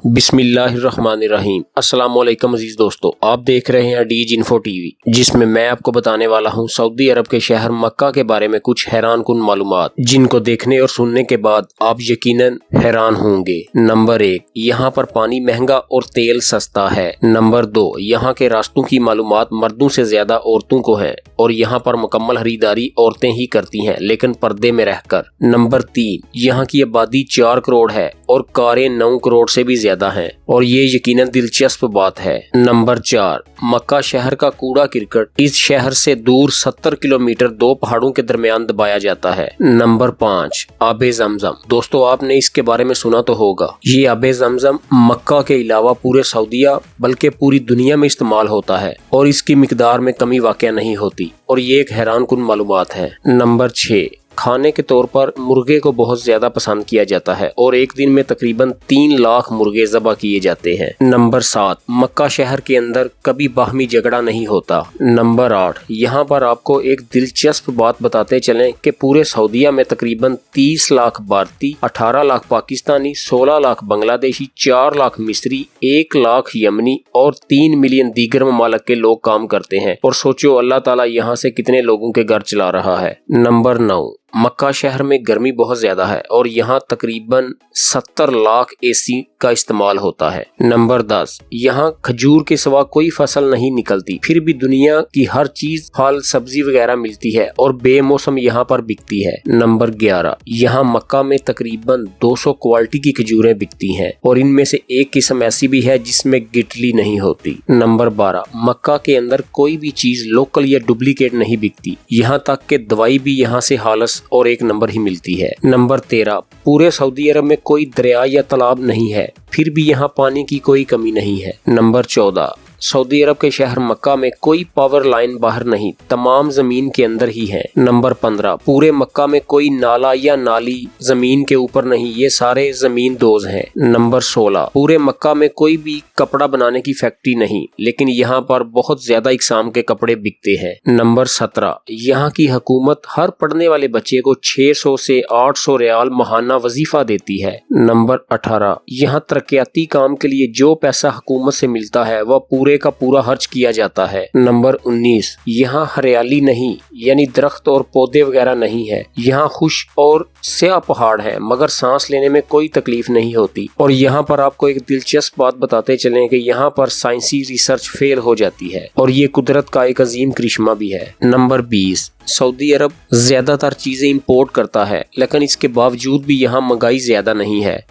बिस्मिल्लाहिर्रहमानिर्रहीम। अस्सलाम वालेकुम अजीज दोस्तों, आप देख रहे हैं डीज इन्फो टीवी, जिसमें मैं आपको बताने वाला हूं सऊदी अरब के शहर मक्का के बारे में कुछ हैरानकुन मालूमात, जिनको देखने और सुनने के बाद आप यकीनन हैरान होंगे। नंबर 1, यहाँ पर पानी महंगा और तेल सस्ता है। नंबर 2, यहाँ के रास्तों की मालूमात मर्दों से ज्यादा औरतों को है और यहाँ पर मुकम्मल खरीदारी औरतें ही करती हैं, लेकिन पर्दे में रहकर। नंबर 3, यहाँ की आबादी 4 करोड़ है और कारें 9 करोड़ से भी ज्यादा हैं और ये यकीनन दिलचस्प बात है। नंबर 4, मक्का शहर का कूड़ा करकट इस शहर से दूर 70 किलोमीटर 2 पहाड़ों के दरमियान दबाया जाता है। नंबर 5, आबे ज़मज़म। दोस्तों, आपने इसके बारे में सुना तो होगा। ये आबे ज़मज़म मक्का के अलावा पूरे सऊदिया बल्कि पूरी दुनिया में इस्तेमाल होता है और इसकी मिकदार में कमी वाक़या नहीं होती और ये एक हैरानकुन मालूमात है। नंबर 6, खाने के तौर पर मुर्गे को बहुत ज्यादा पसंद किया जाता है और एक दिन में तकरीबन 3 लाख मुर्गे ज़बह किए जाते हैं। नंबर 7, मक्का शहर के अंदर कभी बाहमी झगड़ा नहीं होता। नंबर 8, यहाँ पर आपको एक दिलचस्प बात बताते चलें कि पूरे सऊदिया में तकरीबन 30 लाख भारतीय, 18 लाख पाकिस्तानी, 16 लाख बांग्लादेशी, 4 लाख मिस्री, 1 लाख यमनी और 3 मिलियन दीगर ममालिक के लोग काम करते हैं। और सोचो अल्लाह ताला यहाँ से कितने लोगों के घर चला रहा है। नंबर 9, मक्का शहर में गर्मी बहुत ज्यादा है और यहाँ तकरीबन 70 लाख एसी का इस्तेमाल होता है। नंबर 10, यहाँ खजूर के सिवा कोई फसल नहीं निकलती, फिर भी दुनिया की हर चीज, फल, सब्जी वगैरह मिलती है और बेमौसम यहाँ पर बिकती है। नंबर 11, यहाँ मक्का में तकरीबन 200 क्वालिटी की खजूरें बिकती हैं और इनमें से एक किस्म ऐसी भी है जिसमें गिटली नहीं होती। नंबर 12, मक्का के अंदर कोई भी चीज लोकल या डुप्लीकेट नहीं बिकती, यहाँ तक कि दवाई भी यहाँ से हालस और 1 नंबर ही मिलती है। नंबर 13, पूरे सऊदी अरब में कोई दरिया या तालाब नहीं है, फिर भी यहाँ पानी की कोई कमी नहीं है। नंबर 14, सऊदी अरब के शहर मक्का में कोई पावर लाइन बाहर नहीं, तमाम जमीन के अंदर ही है। नंबर 15, पूरे मक्का में कोई नाला या नाली जमीन के ऊपर नहीं, ये सारे जमीन दोज हैं। नंबर 16, पूरे मक्का में कोई भी कपड़ा बनाने की फैक्ट्री नहीं, लेकिन यहाँ पर बहुत ज्यादा इकसाम के कपड़े बिकते हैं। नंबर 17, यहाँ की हुकूमत हर पढ़ने वाले बच्चे को 600 से 800 रियाल माहाना वजीफा देती है। नंबर 18, यहाँ तरक्याती काम के लिए जो पैसा हुकूमत से मिलता है वह पूरे का पूरा खर्च किया जाता है। नंबर 19, यहाँ हरियाली नहीं, यानी दरख्त और पौधे वगैरह नहीं है। यहाँ खुश्क और स्याह पहाड़ है, मगर सांस लेने में कोई तकलीफ नहीं होती। और यहाँ पर आपको एक दिलचस्प बात बताते चलें कि यहाँ पर साइंसी रिसर्च फेल हो जाती है और ये कुदरत का एक अजीम करिश्मा भी है। नंबर 20, सऊदी अरब ज्यादातर चीजें इंपोर्ट करता है, लेकिन इसके बावजूद भी यहाँ महंगाई ज्यादा नहीं है